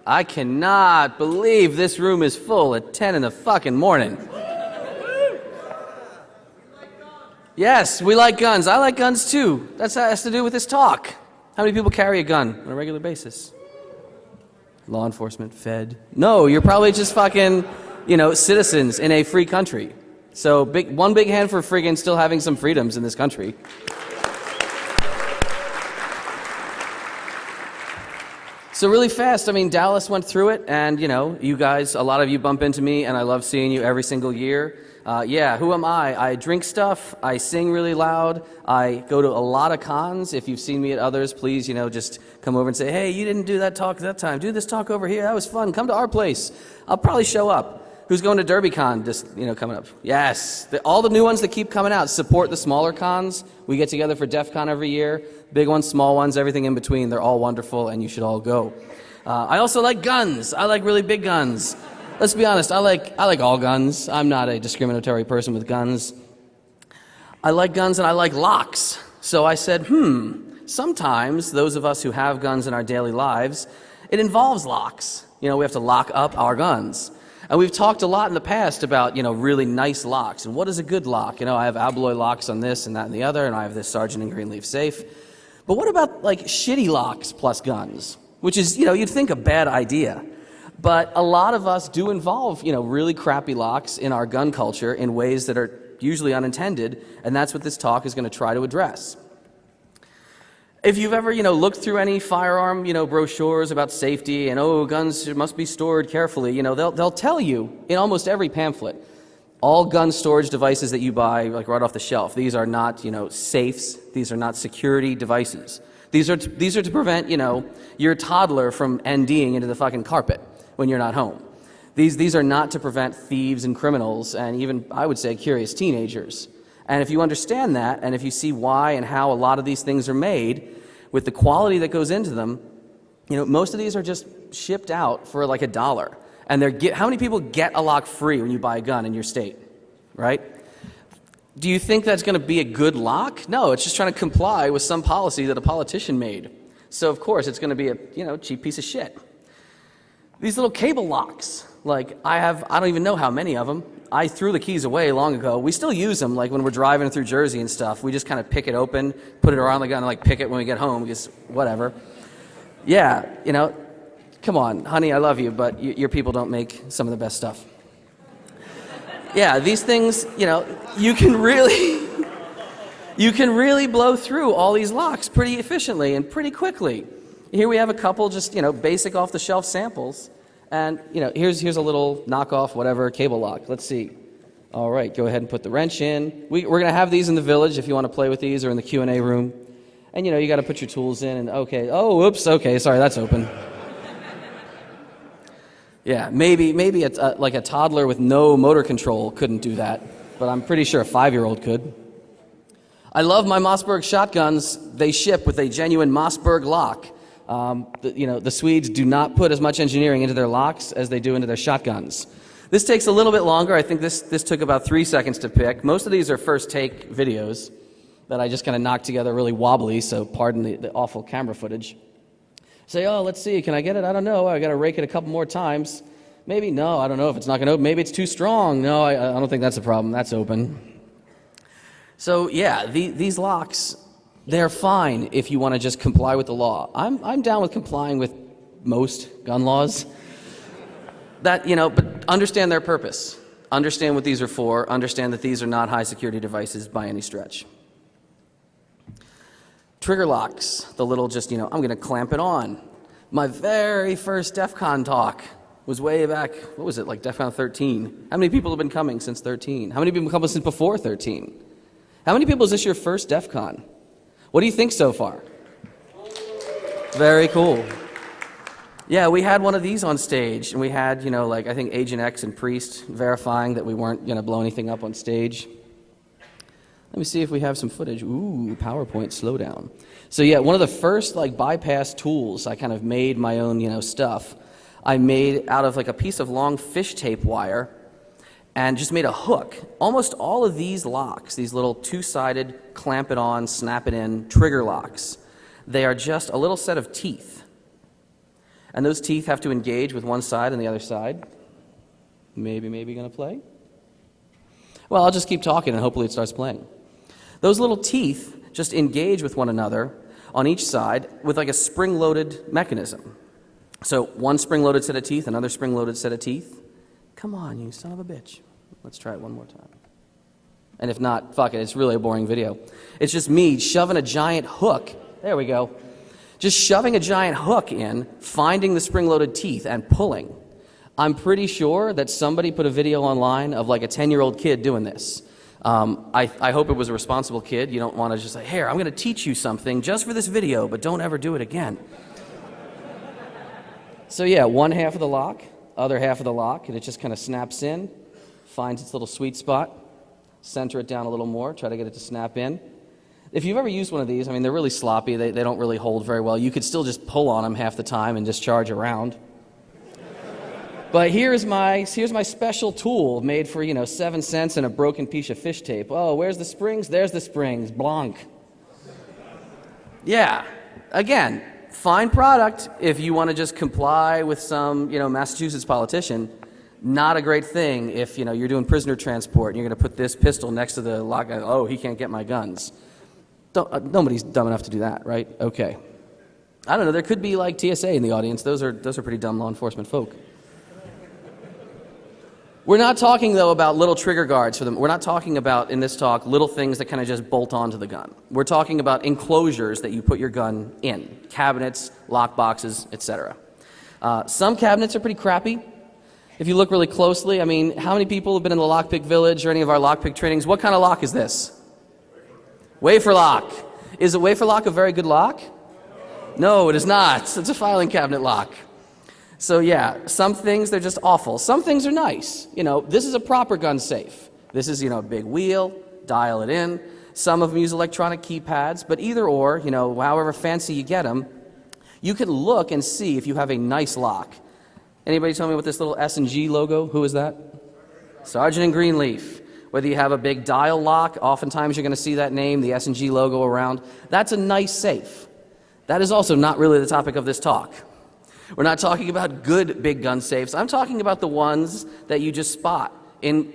I cannot believe this room is full at 10 in the fucking morning. Yes, we like guns. I like guns too. That has to do with this talk. How many people carry a gun on a regular basis? Law enforcement, Fed. No, you're probably just fucking, citizens in a free country. So one big hand for friggin' still having some freedoms in this country. So really fast, Dallas went through it, and you guys, a lot of you bump into me, and I love seeing you every single year. Who am I? I drink stuff, I sing really loud, I go to a lot of cons. If you've seen me at others, please, just come over and say, hey, you didn't do that talk that time, do this talk over here, that was fun, come to our place. I'll probably show up. Who's going to DerbyCon coming up? Yes, all the new ones that keep coming out, support the smaller cons. We get together for DEFCON every year, big ones, small ones, everything in between. They're all wonderful, and you should all go. I also like guns. I like really big guns. Let's be honest, I like all guns. I'm not a discriminatory person with guns. I like guns and I like locks. So I said, sometimes those of us who have guns in our daily lives, it involves locks. We have to lock up our guns. And we've talked a lot in the past about, really nice locks. And what is a good lock? I have alloy locks on this and that and the other, and I have this Sergeant & Greenleaf safe. But what about, shitty locks plus guns? Which is, you'd think a bad idea. But a lot of us do involve, really crappy locks in our gun culture in ways that are usually unintended, and that's what this talk is going to try to address. If you've ever, looked through any firearm, brochures about safety and, guns must be stored carefully, they'll tell you in almost every pamphlet, all gun storage devices that you buy, right off the shelf, these are not, safes, these are not security devices. These are to prevent, your toddler from NDing into the fucking carpet when you're not home. These are not to prevent thieves and criminals and even, I would say, curious teenagers. And if you understand that, and if you see why and how a lot of these things are made, with the quality that goes into them, most of these are just shipped out for like $1. And how many people get a lock free when you buy a gun in your state, right? Do you think that's going to be a good lock? No, it's just trying to comply with some policy that a politician made. So of course it's going to be a cheap piece of shit. These little cable locks, I don't even know how many of them. I threw the keys away long ago. We still use them, when we're driving through Jersey and stuff. We just kind of pick it open, put it around the gun, and pick it when we get home, because whatever. Yeah, come on, honey, I love you, but your people don't make some of the best stuff. Yeah, these things, you can really blow through all these locks pretty efficiently and pretty quickly. Here we have a couple just, basic off-the-shelf samples. And, here's a little knockoff, whatever, cable lock. Let's see. All right, go ahead and put the wrench in. We're going to have these in the village if you want to play with these, or in the Q&A room. And, you got to put your tools in, and okay. Oh, oops, okay, sorry, that's open. Yeah, maybe a toddler with no motor control couldn't do that, but I'm pretty sure a 5-year-old could. I love my Mossberg shotguns. They ship with a genuine Mossberg lock. The Swedes do not put as much engineering into their locks as they do into their shotguns. This takes a little bit longer. I think this took about 3 seconds to pick. Most of these are first take videos that I just kind of knocked together really wobbly, so pardon the awful camera footage. Say, let's see, can I get it? I don't know. I got to rake it a couple more times. Maybe, no, I don't know if it's not going to open. Maybe it's too strong. No, I don't think that's a problem. That's open. So yeah, these locks, they're fine if you want to just comply with the law. I'm down with complying with most gun laws. But understand their purpose. Understand what these are for. Understand that these are not high security devices by any stretch. Trigger locks, the little I'm going to clamp it on. My very first DEFCON talk was way back, what was it, DEFCON 13. How many people have been coming since 13? How many people have come since before 13? How many people is this your first DEFCON? What do you think so far? Very cool. Yeah, we had one of these on stage, and we had, I think Agent X and Priest verifying that we weren't going to blow anything up on stage. Let me see if we have some footage. Ooh, PowerPoint, slow down. So yeah, one of the first bypass tools, I kind of made my own, stuff. I made out of a piece of long fish tape wire and just made a hook. Almost all of these locks, these little two-sided, clamp it on, snap it in, trigger locks, they are just a little set of teeth. And those teeth have to engage with one side and the other side. Maybe going to play? Well, I'll just keep talking and hopefully it starts playing. Those little teeth just engage with one another on each side with like a spring-loaded mechanism. So one spring-loaded set of teeth, another spring-loaded set of teeth. Come on, you son of a bitch. Let's try it one more time. And if not, fuck it, it's really a boring video. It's just me shoving a giant hook. There we go. Just shoving a giant hook in, finding the spring-loaded teeth, and pulling. I'm pretty sure that somebody put a video online of like a 10-year-old kid doing this. I hope it was a responsible kid. You don't want to just say, here, I'm going to teach you something just for this video, but don't ever do it again. So yeah, one half of the lock, other half of the lock, and it just kind of snaps in, finds its little sweet spot, center it down a little more, try to get it to snap in. If you've ever used one of these, I mean, they're really sloppy. They don't really hold very well. You could still just pull on them half the time and discharge around. But here's my special tool made for, 7 cents and a broken piece of fish tape. Oh, where's the springs? There's the springs. Blanc. Yeah. Again, fine product if you want to just comply with some, Massachusetts politician. Not a great thing if, you're doing prisoner transport and you're going to put this pistol next to the lock. Oh, he can't get my guns. Nobody's dumb enough to do that, right? Okay. I don't know. There could be like TSA in the audience. Those are pretty dumb law enforcement folk. We're not talking, though, about little trigger guards for them. We're not talking about, in this talk, little things that kind of just bolt onto the gun. We're talking about enclosures that you put your gun in, cabinets, lock boxes, etc. Some cabinets are pretty crappy. If you look really closely, I mean, how many people have been in the Lockpick Village or any of our lockpick trainings? What kind of lock is this? Wafer lock. Is a wafer lock a very good lock? No, it is not. It's a filing cabinet lock. So yeah, some things, they're just awful. Some things are nice. This is a proper gun safe. This is, a big wheel, dial it in. Some of them use electronic keypads, but either or, however fancy you get them, you can look and see if you have a nice lock. Anybody tell me what this little S&G logo, who is that? Sergeant and Greenleaf. Whether you have a big dial lock, oftentimes you're going to see that name, the S&G logo around. That's a nice safe. That is also not really the topic of this talk. We're not talking about good big gun safes. I'm talking about the ones that you just spot in,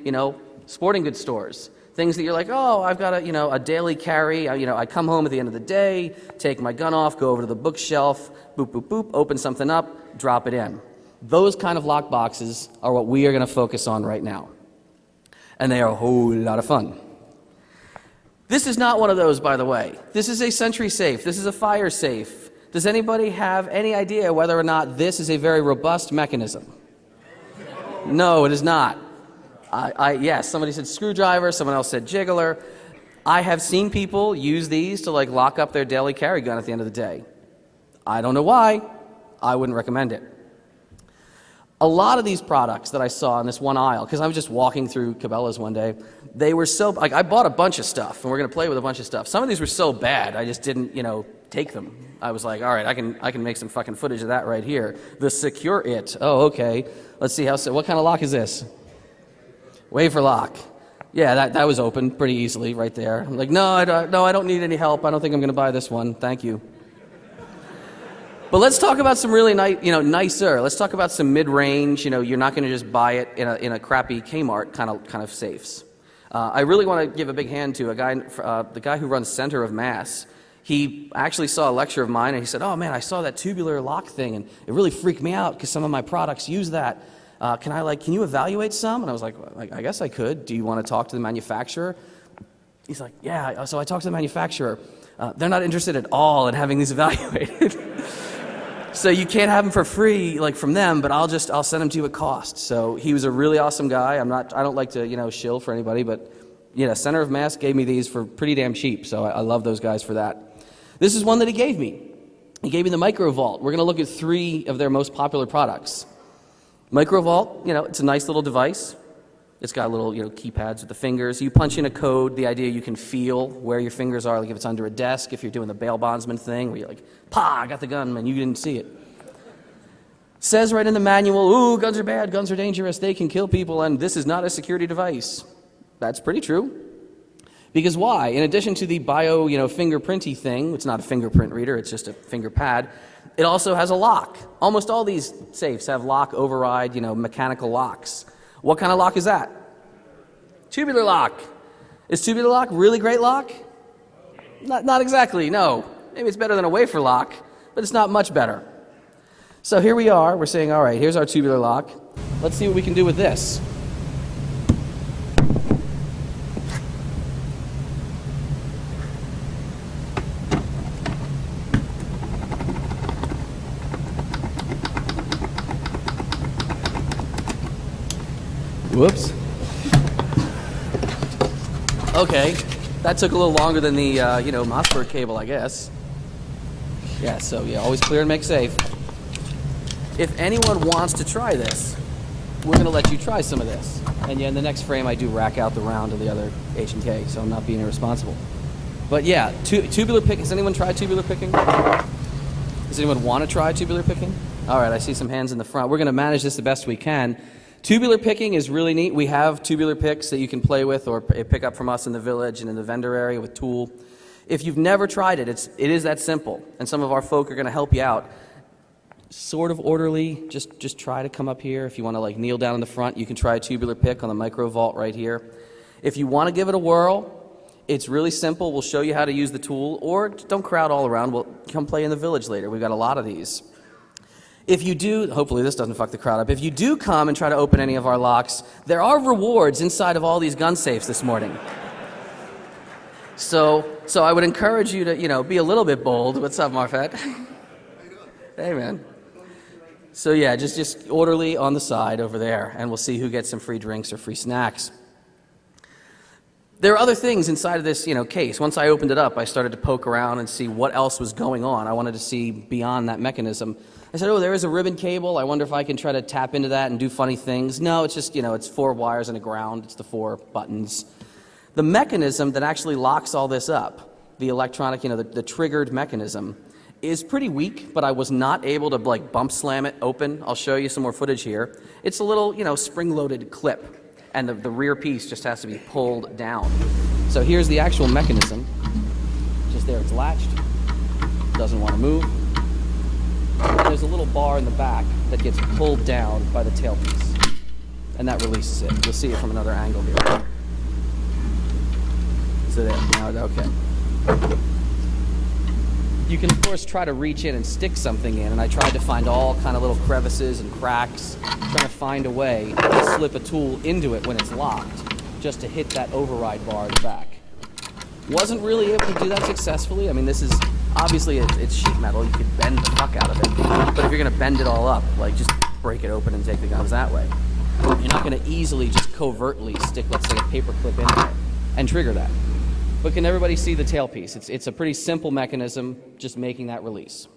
sporting goods stores. Things that you're like, oh, I've got a daily carry. I come home at the end of the day, take my gun off, go over to the bookshelf, boop, boop, boop, open something up, drop it in. Those kind of lock boxes are what we are going to focus on right now. And they are a whole lot of fun. This is not one of those, by the way. This is a Sentry safe. This is a fire safe. Does anybody have any idea whether or not this is a very robust mechanism? No, it is not. Yes, somebody said screwdriver, someone else said jiggler. I have seen people use these to lock up their daily carry gun at the end of the day. I don't know why. I wouldn't recommend it. A lot of these products that I saw in this one aisle, because I was just walking through Cabela's one day, they were so, I bought a bunch of stuff, and we're going to play with a bunch of stuff. Some of these were so bad, I just didn't, take them. I was like, all right, I can make some fucking footage of that right here. The Secure It. Oh, okay. Let's see what kind of lock is this? Wafer lock. Yeah, that was open pretty easily right there. I'm like, no, I don't need any help. I don't think I'm going to buy this one. Thank you. But let's talk about some really nicer. Let's talk about some mid-range. You're not going to just buy it in a crappy Kmart kind of safes. I really want to give a big hand to the guy who runs Center of Mass. He actually saw a lecture of mine and he said, "Oh man, I saw that tubular lock thing and it really freaked me out because some of my products use that. Can you evaluate some?" And I was like, "I guess I could. Do you want to talk to the manufacturer?" He's like, "Yeah." So I talked to the manufacturer. They're not interested at all in having these evaluated. So you can't have them for free, from them, but I'll send them to you at cost. So he was a really awesome guy. I don't like to, shill for anybody, but Center of Mass gave me these for pretty damn cheap. So I love those guys for that. This is one that he gave me. He gave me the Micro Vault. We're going to look at 3 of their most popular products. Micro Vault, it's a nice little device. It's got little, keypads with the fingers. You punch in a code. The idea you can feel where your fingers are, like if it's under a desk, if you're doing the bail bondsman thing, where you're like, "Pa, I got the gun," and you didn't see it. Says right in the manual, "Ooh, guns are bad, guns are dangerous, they can kill people, and this is not a security device." That's pretty true. Because why? In addition to the fingerprinty thing, it's not a fingerprint reader, it's just a finger pad, It also has a lock. Almost all these safes have lock override, mechanical locks. What kind of lock is that? Tubular lock. Is tubular lock really great lock? Not exactly, no. Maybe it's better than a wafer lock, but it's not much better. So here we are. We're saying, all right, here's our tubular lock. Let's see what we can do with this. Whoops. Okay, that took a little longer than the, Mossberg cable, I guess. Yeah, so yeah, always clear and make safe. If anyone wants to try this, we're going to let you try some of this. And yeah, in the next frame, I do rack out the round of the other H&K, so I'm not being irresponsible. But yeah, tubular pick. Has anyone tried tubular picking? Does anyone want to try tubular picking? All right, I see some hands in the front. We're going to manage this the best we can. Tubular picking is really neat. We have tubular picks that you can play with or pick up from us in the village and in the vendor area with tool. If you've never tried it, it is that simple. And some of our folk are going to help you out. Sort of orderly. Just try to come up here. If you want to kneel down in the front, you can try a tubular pick on the micro vault right here. If you want to give it a whirl, it's really simple. We'll show you how to use the tool, or don't crowd all around. We'll come play in the village later. We've got a lot of these. If you do, hopefully this doesn't fuck the crowd up. If you do come and try to open any of our locks, there are rewards inside of all these gun safes this morning. So I would encourage you to, be a little bit bold. What's up, Marfet? Hey, man. So yeah, just orderly on the side over there, and we'll see who gets some free drinks or free snacks. There are other things inside of this, case. Once I opened it up, I started to poke around and see what else was going on. I wanted to see beyond that mechanism. I said, oh, there is a ribbon cable. I wonder if I can try to tap into that and do funny things. No, it's just, it's 4 wires and a ground. It's the 4 buttons. The mechanism that actually locks all this up, the electronic, the triggered mechanism, is pretty weak, but I was not able to bump slam it open. I'll show you some more footage here. It's a little, spring-loaded clip, and the rear piece just has to be pulled down. So here's the actual mechanism. Just there, it's latched. Doesn't want to move. And there's a little bar in the back that gets pulled down by the tailpiece, and that releases it. You'll see it from another angle here. So there, now, okay. You can, of course, try to reach in and stick something in, and I tried to find all kind of little crevices and cracks, trying to find a way to slip a tool into it when it's locked, just to hit that override bar in the back. Wasn't really able to do that successfully. I mean, this is, obviously, it's sheet metal. You could bend the fuck out of it. But if you're going to bend it all up, just break it open and take the guns that way. You're not going to easily just covertly stick, let's say, a paper clip in there and trigger that. But can everybody see the tailpiece? It's a pretty simple mechanism, just making that release.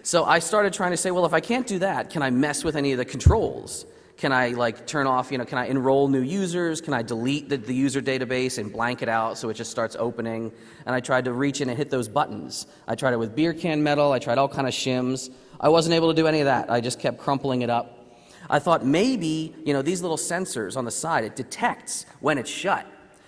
So I started trying to say, well, if I can't do that, can I mess with any of the controls? Can I turn off, can I enroll new users? Can I delete the user database and blank it out so it just starts opening? And I tried to reach in and hit those buttons. I tried it with beer can metal. I tried all kind of shims. I wasn't able to do any of that. I just kept crumpling it up. I thought maybe, these little sensors on the side, it detects when it's shut,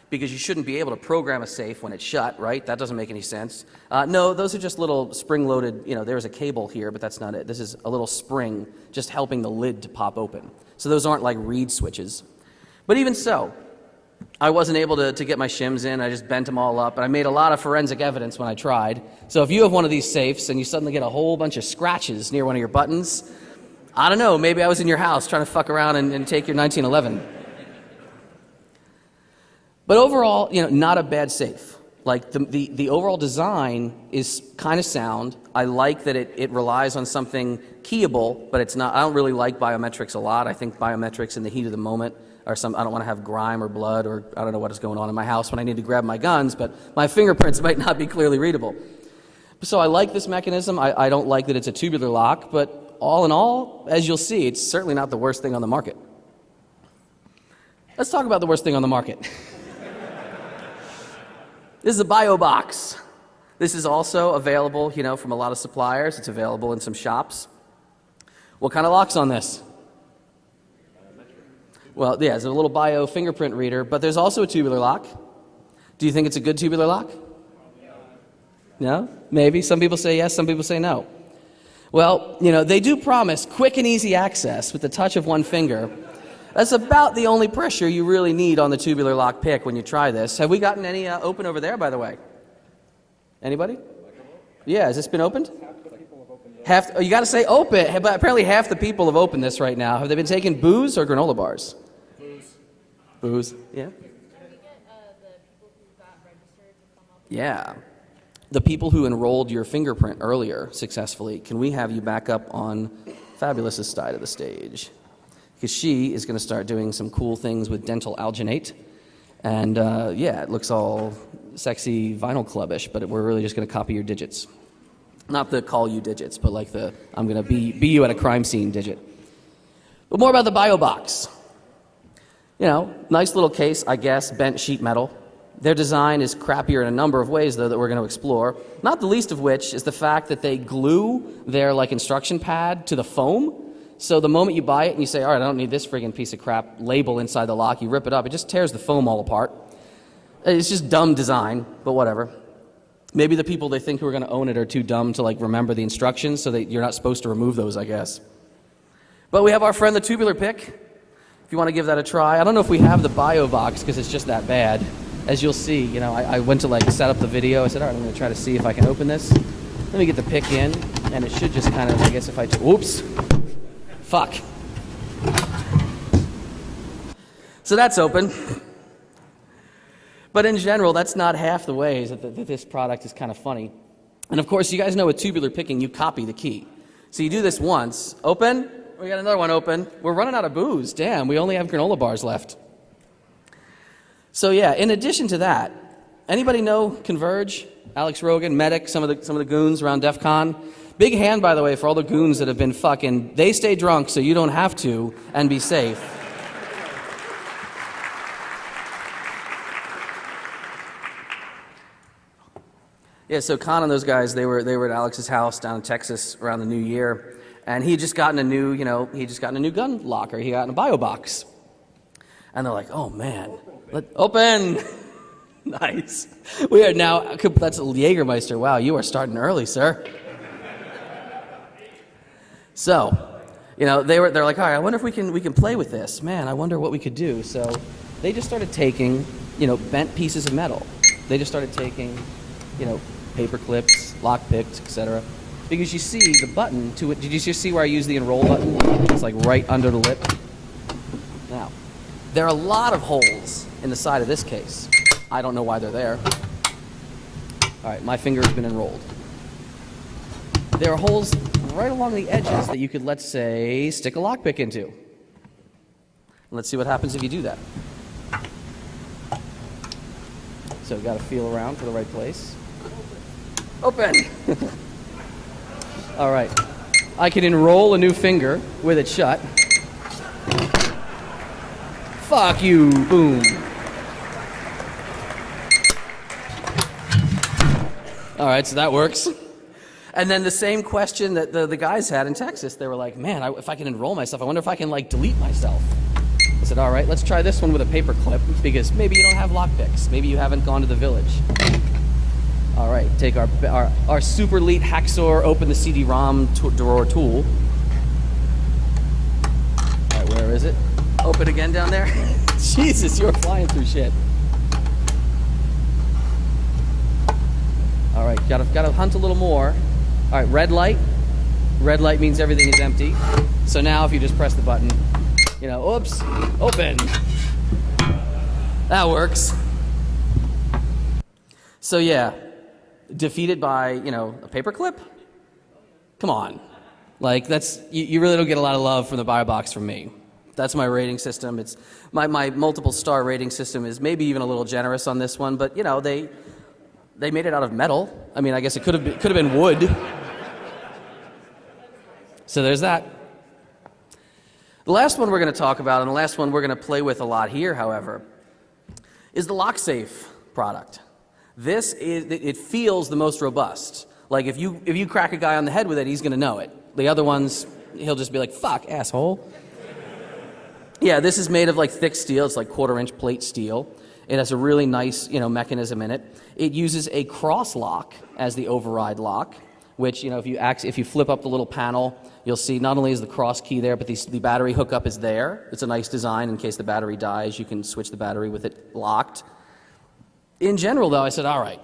because you shouldn't be able to program a safe when it's shut, right? That doesn't make any sense. No, those are just little spring-loaded, there's a cable here, but that's not it. This is a little spring just helping the lid to pop open. So those aren't like reed switches. But even so, I wasn't able to get my shims in. I just bent them all up, and I made a lot of forensic evidence when I tried. So if you have one of these safes and you suddenly get a whole bunch of scratches near one of your buttons, I don't know, maybe I was in your house trying to fuck around and take your 1911. But overall, not a bad safe. The overall design is kind of sound. I like that it relies on something keyable, but it's not. I don't really like biometrics a lot. I think biometrics in the heat of the moment are I don't want to have grime or blood, or I don't know what is going on in my house when I need to grab my guns, but my fingerprints might not be clearly readable. So I like this mechanism. I don't like that it's a tubular lock, but all in all, as you'll see, it's certainly not the worst thing on the market. Let's talk about the worst thing on the market. This is a bio box. This is also available, from a lot of suppliers. It's available in some shops. What kind of lock's on this? Well, yeah, it's a little bio fingerprint reader, but there's also a tubular lock. Do you think it's a good tubular lock? No? Maybe. Some people say yes, some people say no. Well, they do promise quick and easy access with the touch of one finger. That's about the only pressure you really need on the tubular lock pick when you try this. Have we gotten any open over there, by the way? Anybody? Yeah, has this been opened? You got to say open, but apparently half the people have opened this right now. Have they been taking booze or granola bars? Booze. Yeah. Can we get the people who got registered to come up? Yeah. The people who enrolled your fingerprint earlier successfully, can we have you back up on Fabulous's side of the stage? Because she is going to start doing some cool things with dental alginate. And it looks all sexy vinyl clubbish, but we're really just going to copy your digits. Not the call you digits, but like the I'm going to be you at a crime scene digit. But more about the BioBox. Nice little case, I guess, bent sheet metal. Their design is crappier in a number of ways, though, that we're going to explore. Not the least of which is the fact that they glue their instruction pad to the foam. So the moment you buy it and you say, all right, I don't need this friggin' piece of crap label inside the lock, you rip it up, it just tears the foam all apart. It's just dumb design, but whatever. Maybe the people they think who are going to own it are too dumb to remember the instructions, so that you're not supposed to remove those, I guess. But we have our friend the tubular pick. If you want to give that a try. I don't know if we have the BioBox because it's just that bad. As you'll see, I went to set up the video. I said, all right, I'm going to try to see if I can open this. Let me get the pick in, and it should just kind of, I guess if I, whoops, fuck. So that's open. But in general, that's not half the ways that this product is kind of funny. And of course, you guys know with tubular picking, you copy the key. So you do this once, open, we got another one open. We're running out of booze. Damn, we only have granola bars left. So yeah, in addition to that, anybody know Converge, Alex Rogan, Medic, some of the goons around DEFCON? Big hand, by the way, for all the goons that have been fucking, they stay drunk so you don't have to and be safe. Yeah, so Con and those guys, they were at Alex's house down in Texas around the New Year, and he had just gotten a new gun locker. He got in a BioBox. And they're like, oh man, open! Nice. We are now, that's Jägermeister. Wow, you are starting early, sir. So, they're like, all right, I wonder if we can play with this. Man, I wonder what we could do. So they just started taking, bent pieces of metal. They just started taking, paper clips, lock picks, etc. Because you see the button to it. Did you just see where I use the enroll button? It's right under the lip. Now, there are a lot of holes in the side of this case. I don't know why they're there. All right, my finger has been enrolled. There are holes right along the edges that you could, let's say, stick a lockpick into. Let's see what happens if you do that. So got to feel around for the right place. Open! All right. I can enroll a new finger with it shut. Fuck you! Boom. All right, so that works. And then the same question that the guys had in Texas. They were like, man, if I can enroll myself, I wonder if I can delete myself. I said, all right, let's try this one with a paper clip, because maybe you don't have lockpicks. Maybe you haven't gone to the village. All right, take our super elite hacksaw, open the CD-ROM drawer tool. All right, where is it? Open again down there. Jesus, you're flying through shit. All right, gotta hunt a little more. All right, red light. Red light means everything is empty. So now if you just press the button, oops, open. That works. So yeah, defeated by, a paper clip? Come on. That's, you really don't get a lot of love from the BioBox from me. That's my rating system. It's my multiple star rating system is maybe even a little generous on this one, but they made it out of metal. I mean, I guess it could have been wood. So there's that. The last one we're going to talk about, and the last one we're going to play with a lot here, however, is the LockSafe product. It feels the most robust. If you crack a guy on the head with it, he's going to know it. The other ones, he'll just be like, fuck, asshole. Yeah, this is made of thick steel. It's 1/4-inch plate steel. It has a really nice, mechanism in it. It uses a cross lock as the override lock, which, if you flip up the little panel, you'll see not only is the cross key there, but the battery hookup is there. It's a nice design. In case the battery dies, you can switch the battery with it locked. In general, though, I said, all right,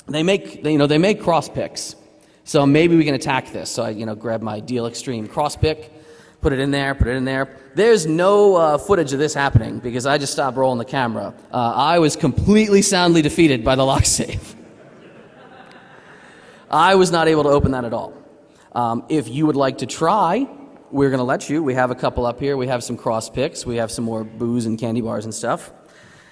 they make cross picks, so maybe we can attack this. So I, grabbed my Deal Extreme cross pick, put it in there. There's no footage of this happening because I just stopped rolling the camera. I was completely soundly defeated by the lock safe. I was not able to open that at all. If you would like to try, we're going to let you. We have a couple up here. We have some cross picks. We have some more booze and candy bars and stuff.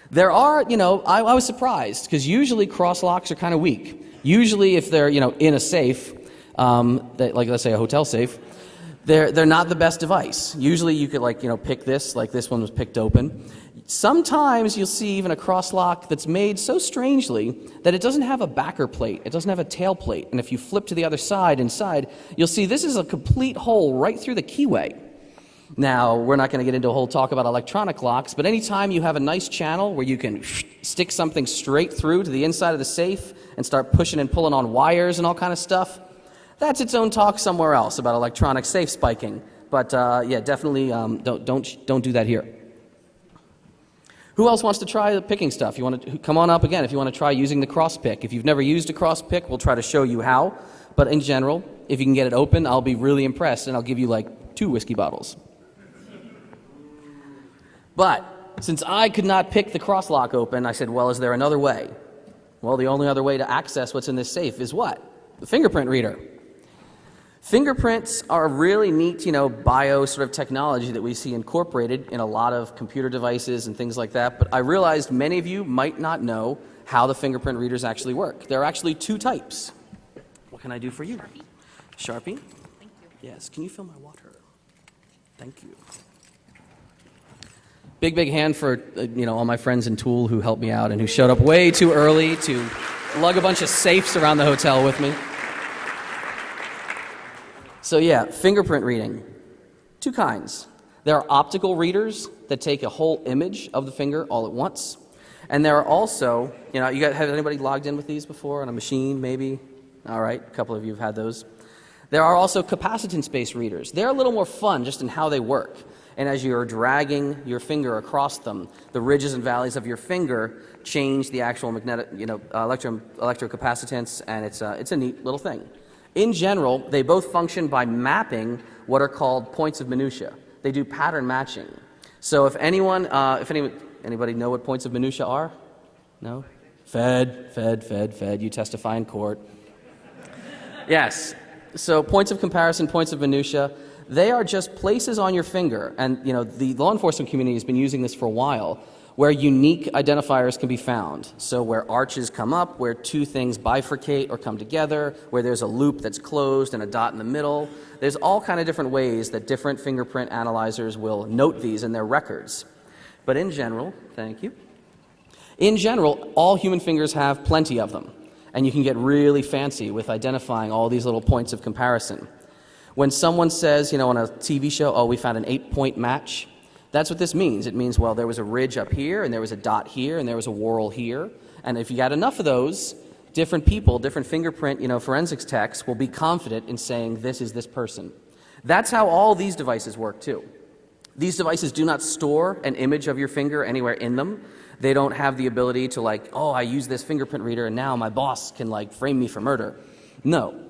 There are, I was surprised because usually cross locks are kind of weak. Usually if they're, in a safe, like let's say a hotel safe, they're not the best device. Usually you could pick this, like this one was picked open. Sometimes you'll see even a cross lock that's made so strangely that it doesn't have a backer plate. It doesn't have a tail plate. And if you flip to the other side inside, you'll see this is a complete hole right through the keyway. Now, we're not going to get into a whole talk about electronic locks, but anytime you have a nice channel where you can stick something straight through to the inside of the safe and start pushing and pulling on wires and all kind of stuff, that's its own talk somewhere else about electronic safe spiking. But definitely don't do that here. Who else wants to try the picking stuff? You want to come on up again if you want to try using the cross pick. If you've never used a cross pick, we'll try to show you how. But in general, if you can get it open, I'll be really impressed, and I'll give you 2 whiskey bottles. But since I could not pick the cross lock open, I said, well, is there another way? Well, the only other way to access what's in this safe is what? The fingerprint reader. Fingerprints are a really neat, bio sort of technology that we see incorporated in a lot of computer devices and things like that. But I realized many of you might not know how the fingerprint readers actually work. There are actually 2 types. What can I do for you? Sharpie? Thank you. Yes. Can you fill my water? Thank you. Big hand for, all my friends in Tool who helped me out and who showed up way too early to lug a bunch of safes around the hotel with me. So fingerprint reading. 2 kinds. There are optical readers that take a whole image of the finger all at once. And there are also, have anybody logged in with these before on a machine, maybe? All right, a couple of you have had those. There are also capacitance-based readers. They're a little more fun just in how they work. And as you're dragging your finger across them, the ridges and valleys of your finger change the actual magnetic, electrocapacitance, and it's a neat little thing. In general, they both function by mapping what are called points of minutia. They do pattern matching. So if anybody know what points of minutia are? No? Fed. You testify in court. Yes. So points of comparison, points of minutia, they are just places on your finger, and the law enforcement community has been using this for a while, where unique identifiers can be found. So where arches come up, where 2 things bifurcate or come together, where there's a loop that's closed and a dot in the middle. There's all kind of different ways that different fingerprint analyzers will note these in their records. But in general, thank you. In general, all human fingers have plenty of them, and you can get really fancy with identifying all these little points of comparison. When someone says, on a TV show, oh, we found an 8-point match, that's what this means. It means, well, there was a ridge up here, and there was a dot here, and there was a whorl here. And if you got enough of those, different people, different fingerprint, forensics techs will be confident in saying this is this person. That's how all these devices work, too. These devices do not store an image of your finger anywhere in them. They don't have the ability to I use this fingerprint reader, and now my boss can frame me for murder. No.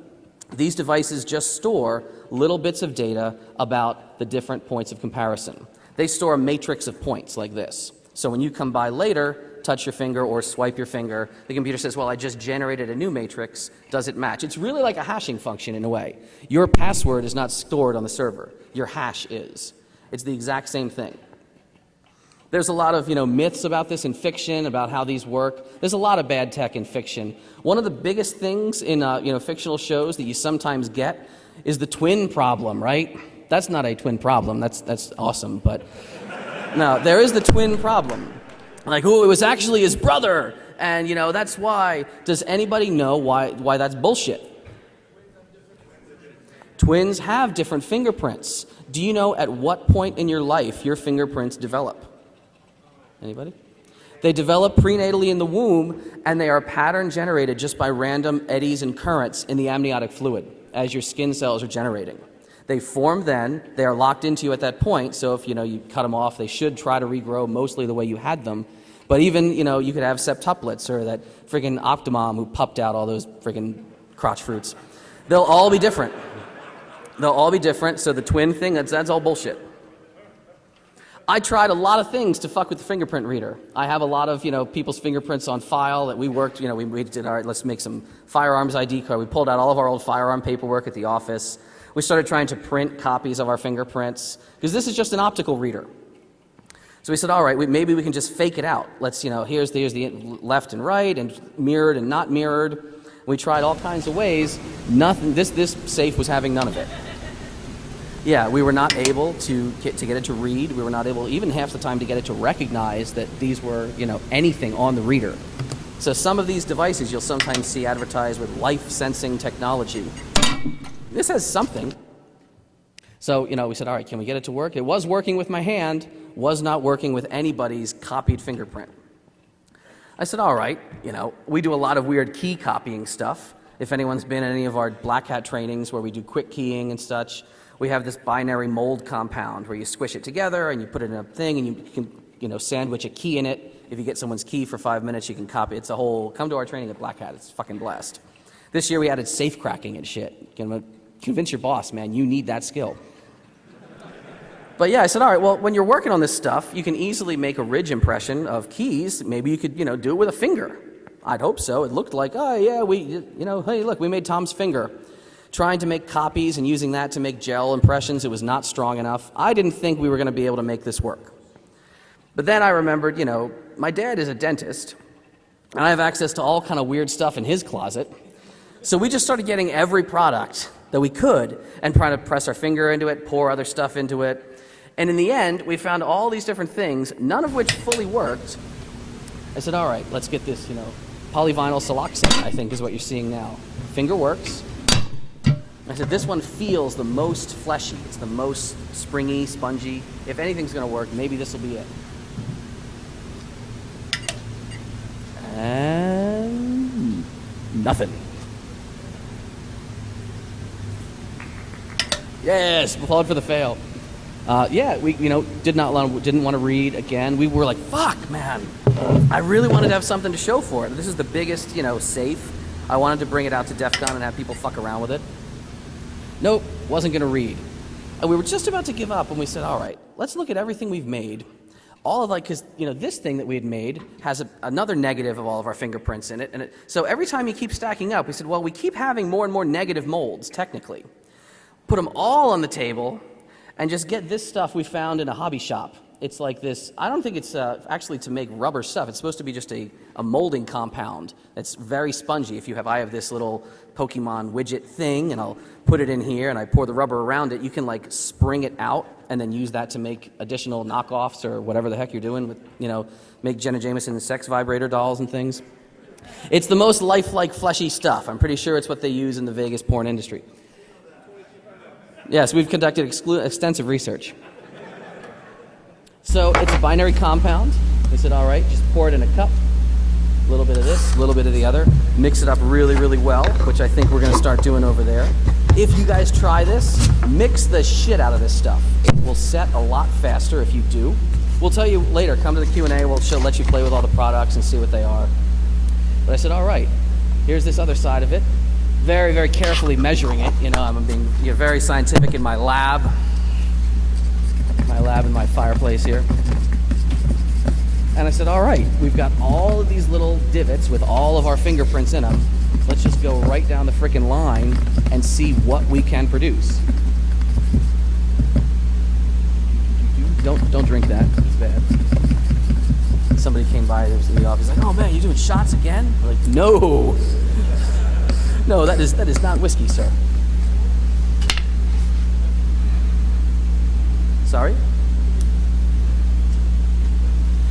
These devices just store little bits of data about the different points of comparison. They store a matrix of points like this. So when you come by later, touch your finger or swipe your finger, the computer says, well, I just generated a new matrix. Does it match? It's really like a hashing function in a way. Your password is not stored on the server. Your hash is. It's the exact same thing. There's a lot of myths about this in fiction, about how these work. There's a lot of bad tech in fiction. One of the biggest things in fictional shows that you sometimes get is the twin problem, right? That's not a twin problem. That's awesome, but no, there is the twin problem. It was actually his brother, and that's why. Does anybody know why that's bullshit? Twins have different fingerprints. Do you know at what point in your life your fingerprints develop? Anybody? They develop prenatally in the womb, and they are pattern generated just by random eddies and currents in the amniotic fluid as your skin cells are generating. They form then, they are locked into you at that point, so if you cut them off, they should try to regrow mostly the way you had them. But even, you could have septuplets or that friggin' Octomom who pupped out all those friggin' crotch fruits. They'll all be different. They'll all be different, so the twin thing, that's all bullshit. I tried a lot of things to fuck with the fingerprint reader. I have a lot of, people's fingerprints on file that we worked, we did, all right, let's make some firearms ID card. We pulled out all of our old firearm paperwork at the office. We started trying to print copies of our fingerprints, because this is just an optical reader. So we said, all right, maybe we can just fake it out. Let's, here's the left and right, and mirrored and not mirrored. We tried all kinds of ways. Nothing. This safe was having none of it. Yeah, we were not able to get it to read. We were not able, even half the time, to get it to recognize that these were, anything on the reader. So some of these devices you'll sometimes see advertised with life-sensing technology. This has something. So, we said, all right, can we get it to work? It was working with my hand, was not working with anybody's copied fingerprint. I said, all right, we do a lot of weird key copying stuff. If anyone's been in any of our black hat trainings where we do quick keying and such, we have this binary mold compound where you squish it together and you put it in a thing and you can, sandwich a key in it. If you get someone's key for 5 minutes, you can copy. It's a whole, come to our training at Black Hat. It's fucking blast. This year we added safe cracking and shit. Convince your boss, man, you need that skill. But yeah, I said, all right, well, when you're working on this stuff, you can easily make a ridge impression of keys. Maybe you could, do it with a finger. I'd hope so. It looked like, oh yeah, hey, look, we made Tom's finger. Trying to make copies and using that to make gel impressions, it was not strong enough. I didn't think we were going to be able to make this work. But then I remembered, my dad is a dentist, and I have access to all kind of weird stuff in his closet. So we just started getting every product that we could and trying to press our finger into it, pour other stuff into it. And in the end, we found all these different things, none of which fully worked. I said, all right, let's get this, polyvinyl siloxane, I think is what you're seeing now. Finger works. I said, this one feels the most fleshy. It's the most springy, spongy. If anything's going to work, maybe this will be it. And nothing. Yes, applaud for the fail. We didn't want to read again. We were like, fuck, man. I really wanted to have something to show for it. This is the biggest, safe. I wanted to bring it out to DEFCON and have people fuck around with it. Nope, wasn't going to read. And we were just about to give up when we said, all right, let's look at everything we've made. All of because, this thing that we had made has another negative of all of our fingerprints in it. So every time you keep stacking up, we said, well, we keep having more and more negative molds, technically. Put them all on the table and just get this stuff we found in a hobby shop. It's like this, I don't think it's actually to make rubber stuff. It's supposed to be just a molding compound that's very spongy. I have this little Pokemon widget thing, and I'll put it in here, and I pour the rubber around it. You can spring it out and then use that to make additional knockoffs or whatever the heck you're doing with, make Jenna Jameson sex vibrator dolls and things. It's the most lifelike, fleshy stuff. I'm pretty sure it's what they use in the Vegas porn industry. Yes, we've conducted extensive research. So it's a binary compound. We said, all right, just pour it in a cup. A little bit of this, a little bit of the other. Mix it up really, really well, which I think we're going to start doing over there. If you guys try this, mix the shit out of this stuff. It will set a lot faster if you do. We'll tell you later. Come to the Q&A. We'll let you play with all the products and see what they are. But I said, all right, here's this other side of it. Very, very carefully measuring it. I'm being very scientific in my lab. In my fireplace here. And I said, all right, we've got all of these little divots with all of our fingerprints in them. Let's just go right down the frickin' line and see what we can produce. Don't drink that. It's bad. Somebody came by in the office like, oh man, you doing shots again? We're like, no. No, that is not whiskey, sir. Sorry?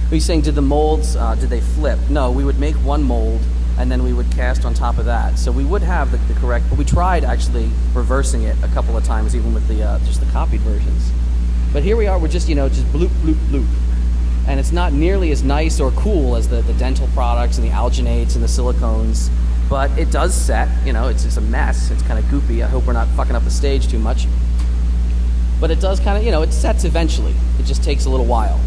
Are you saying, did the molds, did they flip? No, we would make one mold, and then we would cast on top of that. So we would have the correct, but we tried actually reversing it a couple of times, even with the just the copied versions. But here we are, we're just, just bloop, bloop, bloop. and it's not nearly as nice or cool as the dental products and the alginates and the silicones, but it does set. You know, it's a mess. It's kind of goopy. I hope we're not fucking up the stage too much. But it does kind of, you know, it sets eventually. It just takes a little while.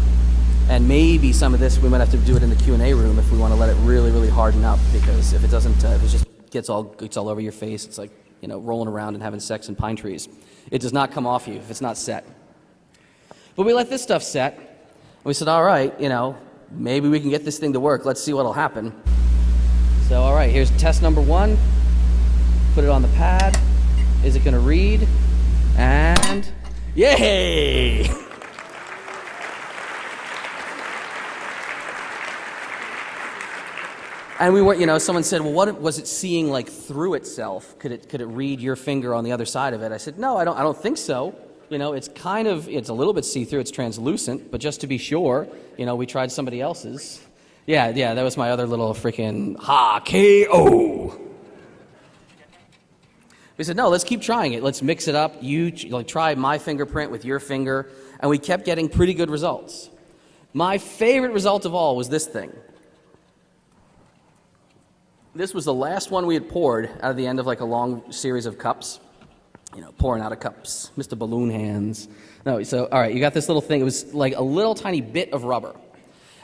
And maybe some of this, we might have to do it in the Q&A room if we want to let it really, really harden up, because if it doesn't, if it just gets all over your face, it's like, you know, rolling around and having sex in pine trees. It does not come off you if it's not set. But we let this stuff set. We said, all right, you know, maybe we can get this thing to work. Let's see what'll happen. So, all right, here's test number 1. Put it on the pad. Is it going to read? And yay! And we weren't, you know, someone said, well, what was it seeing like through itself? Could it read your finger on the other side of it? I said, no, I don't think so. You know, it's a little bit see-through, it's translucent, but just to be sure, you know, we tried somebody else's. Yeah, that was my other little freaking KO. We said, no, let's keep trying it. Let's mix it up. You try my fingerprint with your finger, and we kept getting pretty good results. My favorite result of all was this thing. This was the last one we had poured out of the end of like a long series of cups. You know, pouring out of cups, Mr. Balloon Hands. No, so, all right, you got this little thing. It was like a little tiny bit of rubber.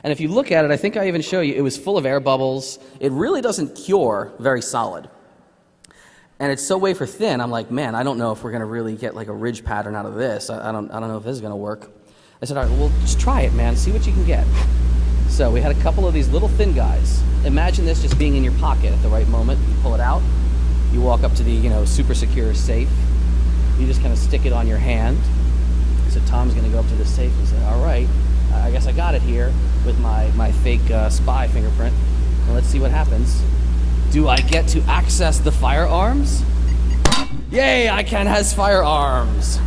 And if you look at it, I think I even show you, it was full of air bubbles. It really doesn't cure very solid. And it's so wafer thin, I'm like, man, I don't know if we're going to really get like a ridge pattern out of this. I don't know if this is going to work. I said, all right, well, just try it, man. See what you can get. So we had a couple of these little thin guys. Imagine this just being in your pocket at the right moment. You pull it out. You walk up to the, you know, super secure safe. You just kind of stick it on your hand. So Tom's going to go up to the safe and say, all right, I guess I got it here with my fake spy fingerprint. Well, let's see what happens. Do I get to access the firearms? Yay, ICANN has firearms.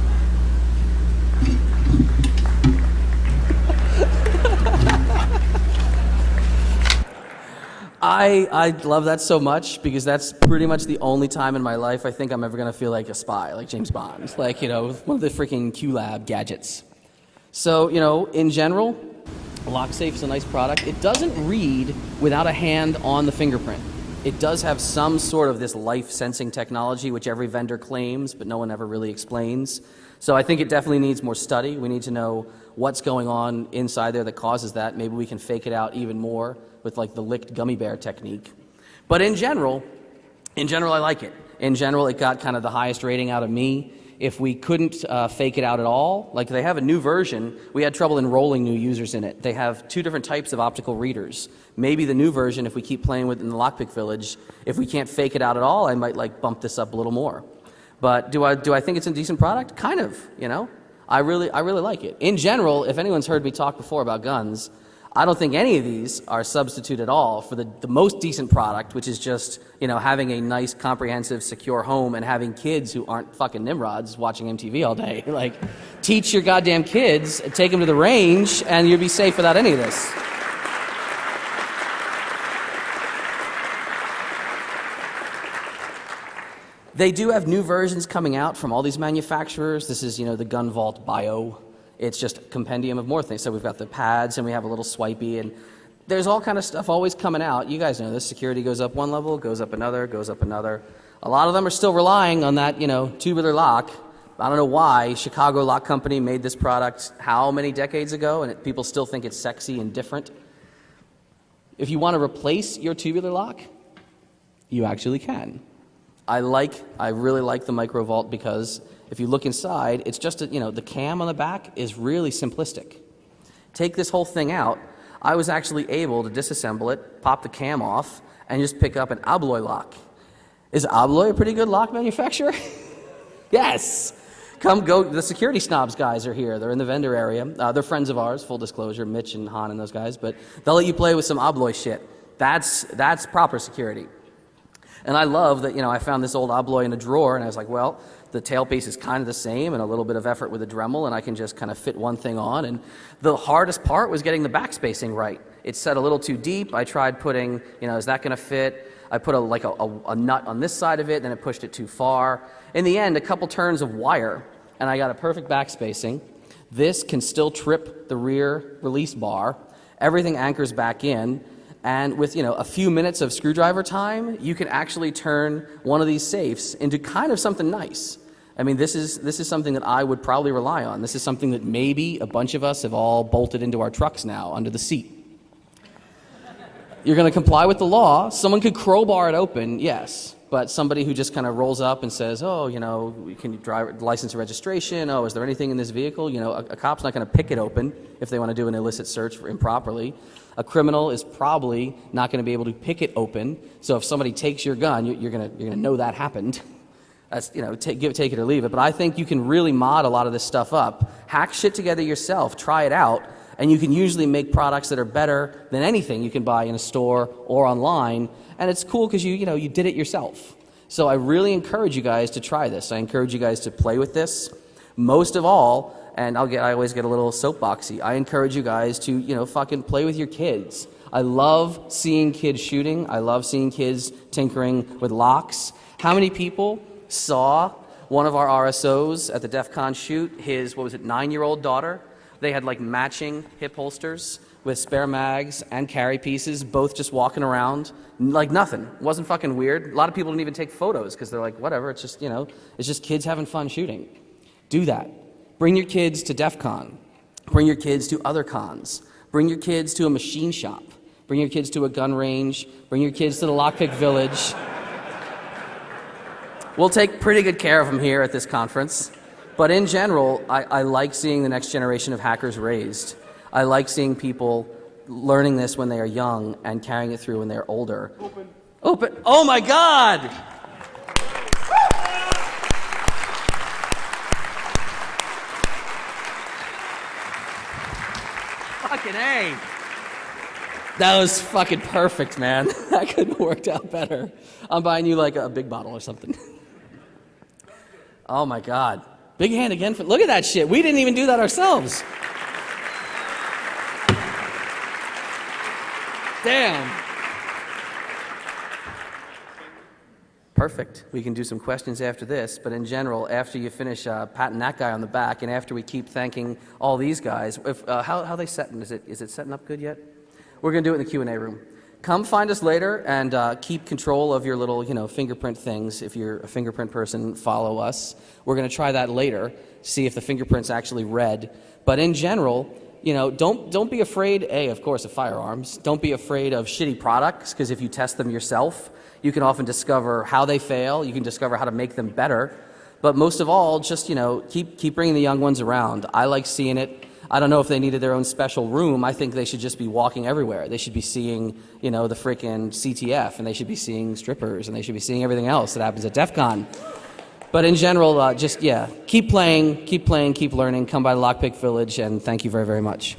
I love that so much, because that's pretty much the only time in my life I think I'm ever going to feel like a spy, like James Bond, like, you know, one of the freaking QLab gadgets. So, you know, in general, LockSafe is a nice product. It doesn't read without a hand on the fingerprint. It does have some sort of this life sensing technology, which every vendor claims, but no one ever really explains. So I think it definitely needs more study. We need to know what's going on inside there that causes that. Maybe we can fake it out even more with like the licked gummy bear technique. But in general, I like it. In general, it got kind of the highest rating out of me. If we couldn't fake it out at all, like they have a new version, we had trouble enrolling new users in it. They have 2 different types of optical readers. Maybe the new version, if we keep playing with it in the Lockpick Village, if we can't fake it out at all, I might like bump this up a little more. But do I think it's a decent product? Kind of, you know. I really like it. In general, if anyone's heard me talk before about guns, I don't think any of these are a substitute at all for the most decent product, which is just, you know, having a nice, comprehensive, secure home and having kids who aren't fucking nimrods watching MTV all day. Like, teach your goddamn kids, take them to the range, and you'll be safe without any of this. They do have new versions coming out from all these manufacturers. This is, you know, the Gun Vault Bio. It's just a compendium of more things. So we've got the pads, and we have a little swipey, and there's all kind of stuff always coming out. You guys know this. Security goes up one level, goes up another, goes up another. A lot of them are still relying on that, you know, tubular lock. I don't know why Chicago Lock Company made this product how many decades ago, and people still think it's sexy and different. If you want to replace your tubular lock, you actually can. I really like the Micro Vault, because if you look inside, it's just, you know, the cam on the back is really simplistic. Take this whole thing out. I was actually able to disassemble it, pop the cam off, and just pick up an Abloy lock. Is Abloy a pretty good lock manufacturer? Yes! Come go, the security snobs guys are here. They're in the vendor area. They're friends of ours, full disclosure, Mitch and Han and those guys, but they'll let you play with some Abloy shit. That's proper security. And I love that, you know, I found this old Abloy in a drawer, and I was like, well, the tailpiece is kind of the same, and a little bit of effort with a Dremel, and I can just kind of fit one thing on. And the hardest part was getting the backspacing right. It set a little too deep. I tried putting, you know, is that going to fit? I put a nut on this side of it, then it pushed it too far. In the end, a couple turns of wire, and I got a perfect backspacing. This can still trip the rear release bar, Everything anchors back in, and with a few minutes of screwdriver time, you can actually turn one of these safes into kind of something nice. I mean, this is something that I would probably rely on. This is something that maybe a bunch of us have all bolted into our trucks now under the seat. You're going to comply with the law. Someone could crowbar it open, yes. But somebody who just kind of rolls up and says, oh, can you drive license and registration? Oh, is there anything in this vehicle? A cop's not going to pick it open if they want to do an illicit search improperly. A criminal is probably not going to be able to pick it open. So if somebody takes your gun, you're going to know that happened. That's, take it or leave it. But I think you can really mod a lot of this stuff up. Hack shit together yourself. Try it out. And you can usually make products that are better than anything you can buy in a store or online. And it's cool because you did it yourself. So I really encourage you guys to try this. I encourage you guys to play with this. Most of all, and I always get a little soapboxy, I encourage you guys to, fucking play with your kids. I love seeing kids shooting. I love seeing kids tinkering with locks. How many people saw one of our RSOs at the DEFCON shoot, his, 9-year-old daughter? They had like matching hip holsters with spare mags and carry pieces, both just walking around like nothing. It wasn't fucking weird. A lot of people didn't even take photos because they're like, whatever, it's just, it's just kids having fun shooting. Do that. Bring your kids to DEFCON. Bring your kids to other cons. Bring your kids to a machine shop. Bring your kids to a gun range. Bring your kids to the Lockpick Village. We'll take pretty good care of them here at this conference. But in general, I like seeing the next generation of hackers raised. I like seeing people learning this when they are young and carrying it through when they're older. Open. Oh my God! Fucking A. That was fucking perfect, man. That couldn't have worked out better. I'm buying you like a big bottle or something. Oh my God. Big hand again. Look at that shit. We didn't even do that ourselves. Damn. Perfect. We can do some questions after this, but in general, after you finish patting that guy on the back, and after we keep thanking all these guys, how are they setting? Is it setting up good yet? We're going to do it in the Q&A room. Come find us later and keep control of your little, fingerprint things. If you're a fingerprint person, follow us. We're going to try that later, see if the fingerprint's actually red. But in general, don't be afraid, of course, of firearms. Don't be afraid of shitty products, because if you test them yourself, you can often discover how they fail. You can discover how to make them better. But most of all, just, keep bringing the young ones around. I like seeing it. I don't know if they needed their own special room. I think they should just be walking everywhere. They should be seeing, the freaking CTF, and they should be seeing strippers, and they should be seeing everything else that happens at DEFCON. But in general, keep playing, keep learning. Come by the Lockpick Village, and thank you very, very much.